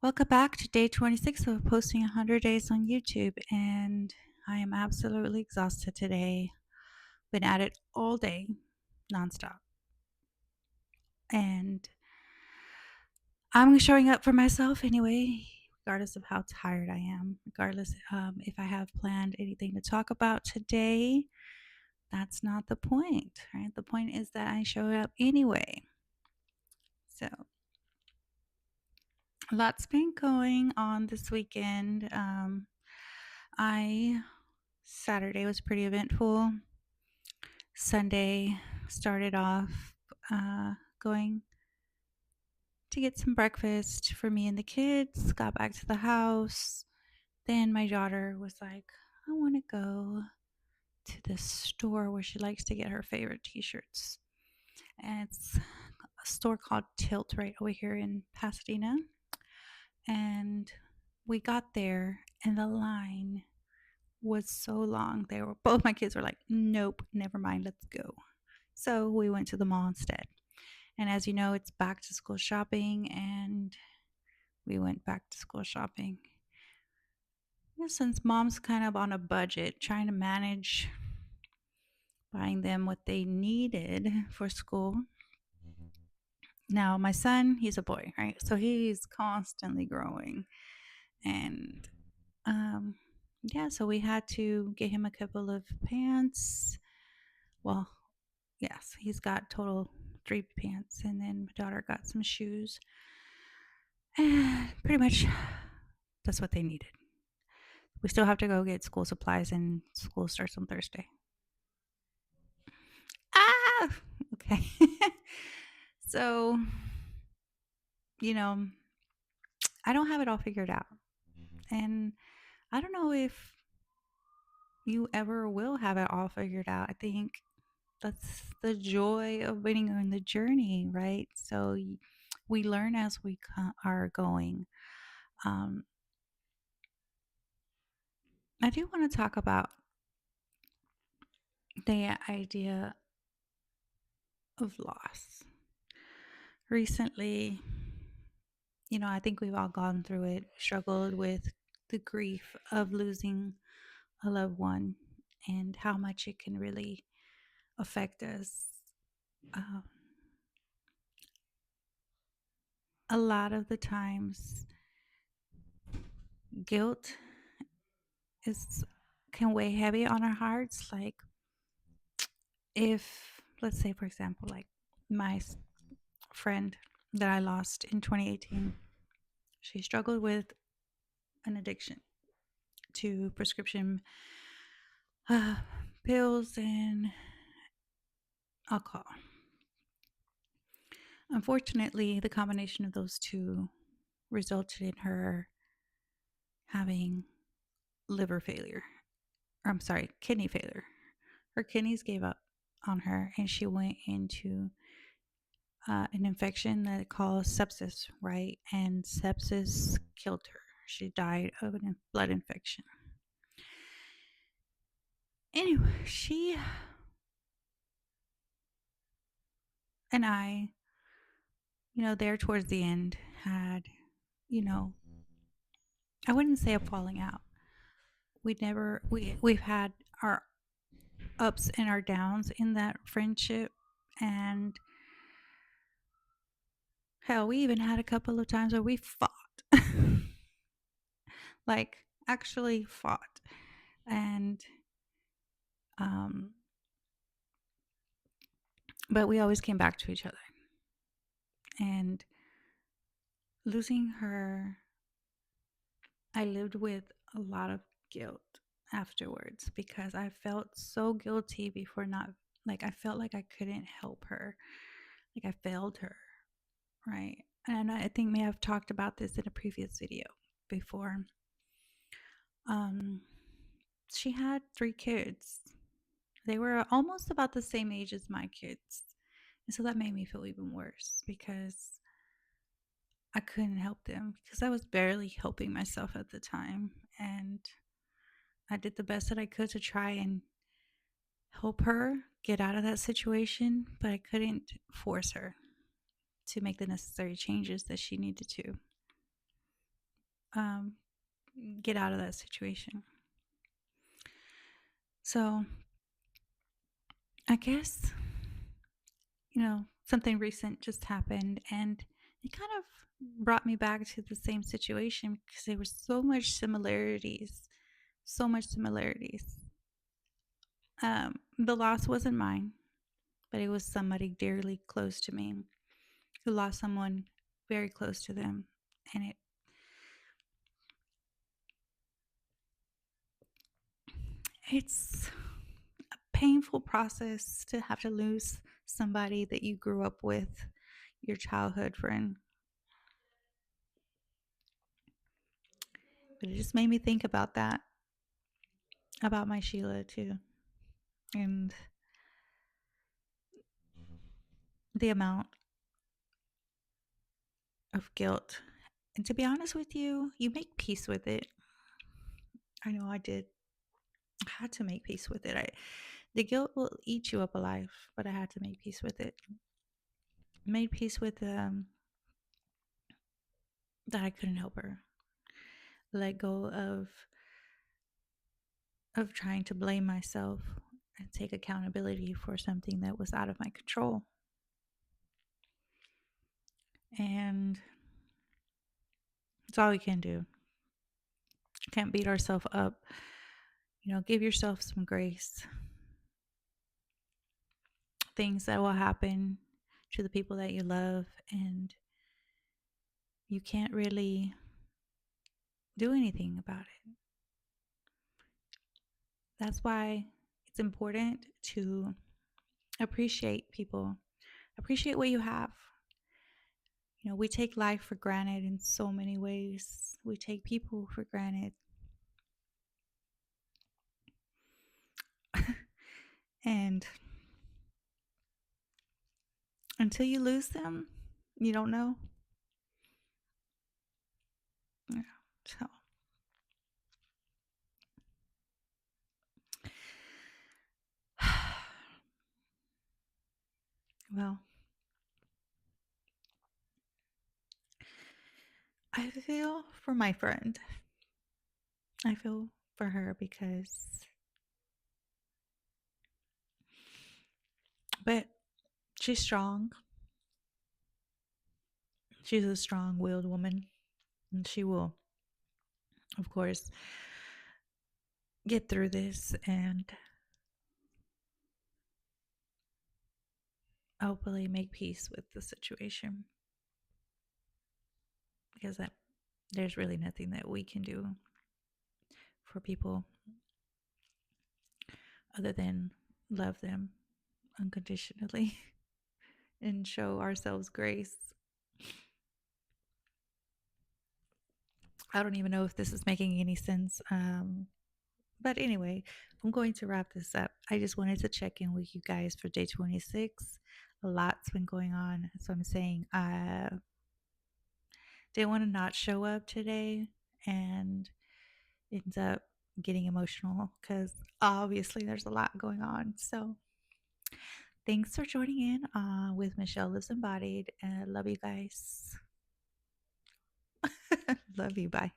Welcome back to day 26 of posting 100 days on YouTube, and I am absolutely exhausted today. Been at it all day, nonstop, and I'm showing up for myself anyway, regardless of how tired I am, regardless if I have planned anything to talk about today. That's not the point, right? The point is that I show up anyway. So, lots been going on this weekend. I Saturday was pretty eventful. Sunday started off going to get some breakfast for me and the kids, got back to the house. Then my daughter was like, I want to go to this store where she likes to get her favorite t shirts. And it's a store called Tilt right over here in Pasadena. And we got there, and the line was so long. Both my kids were like, nope, never mind, let's go. So we went to the mall instead. And as you know, it's back to school shopping, and we went back to school shopping. Yeah, since mom's kind of on a budget, trying to manage buying them what they needed for school. Now, my son, he's a boy, right? So he's constantly growing. And um, yeah, so we had to get him a couple of pants. Well, yes, he's got total three pants. And then my daughter got some shoes. And pretty much that's what they needed. We still have to go get school supplies, and school starts on Thursday. Ah! Okay. So, you know, I don't have it all figured out. And I don't know if you ever will have it all figured out. I think that's the joy of being on the journey, right? So we learn as we are going. Um, I do want to talk about the idea of loss. Recently, I think we've all gone through it, struggled with the grief of losing a loved one and how much it can really affect us. Um, a lot of the times, guilt is can weigh heavy on our hearts. Like if, let's say, for example, like my friend that I lost in 2018, she struggled with an addiction to prescription uh, pills and alcohol. Unfortunately, the combination of those two resulted in her having liver failure. Or I'm sorry, kidney failure. Her kidneys gave up on her, and she went into an infection that caused sepsis, right? And sepsis killed her. She died of a blood infection. Anyway, she and I, there towards the end had, you know, I wouldn't say a falling out. We've had our ups and our downs in that friendship, and hell, we even had a couple of times where we fought. Like actually fought. And um but we always came back to each other. And losing her, I lived with a lot of guilt afterwards because I felt so guilty before not, like I felt like I couldn't help her. Like I failed her, right? And I think may have talked about this in a previous video before. Um she had 3 kids. They were almost about the same age as my kids. And so that made me feel even worse because I couldn't help them because I was barely helping myself at the time. And I did the best that I could to try and help her get out of that situation, but I couldn't force her to make the necessary changes that she needed to. um, get out of that situation. So I guess, something recent just happened and it kind of brought me back to the same situation because there were so much similarities, so much similarities. The loss wasn't mine, but it was somebody dearly close to me who lost someone very close to them. And it's a painful process to have to lose somebody that you grew up with, your childhood friend. But it just made me think about that, about my Sheila too, and the amount of guilt. And to be honest with you, you make peace with it. I know I did. I had to make peace with it. The guilt will eat you up alive, but I had to make peace with it. Made peace with that I couldn't help her. Let go of trying to blame myself and take accountability for something that was out of my control. And it's all we can do. Can't beat ourselves up. Give yourself some grace. Things that will happen to the people that you love, and you can't really do anything about it. That's why it's important to appreciate people, appreciate what you have. We take life for granted in so many ways. We take people for granted. And until you lose them, you don't know. Yeah. So, well, I feel for my friend. I feel for her but she's strong. She's a strong willed woman. And she will, of course, get through this and hopefully make peace with the situation. Because there's really nothing that we can do for people other than love them unconditionally and show ourselves grace. I don't even know if this is making any sense. But anyway, I'm going to wrap this up. I just wanted to check in with you guys for day 26. A lot's been going on. So I'm saying I didn't want to not show up today and ends up getting emotional because obviously there's a lot going on. So thanks for joining in with Michelle Lives Embodied. And love you guys. Love you. Bye.